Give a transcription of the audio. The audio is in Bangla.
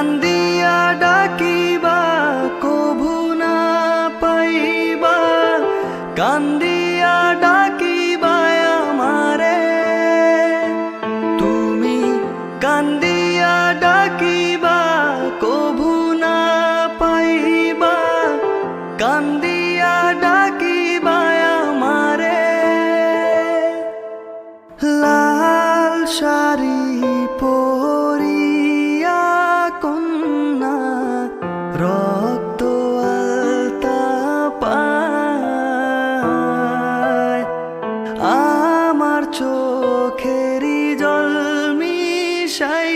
কান্দিয়া ডাকিবা কভু না পাইবা, কান্দিয়া ডাকিবা আমারে। তুমি কান্দিয়া ডাকিবা কভু না পাইবা, কান্দিয়া ডাকিবা আমারে। লাল শাড়ি পরিয়া কন্যা রক্ত আলতা পায়, আমার চোখেরই জল মিশাই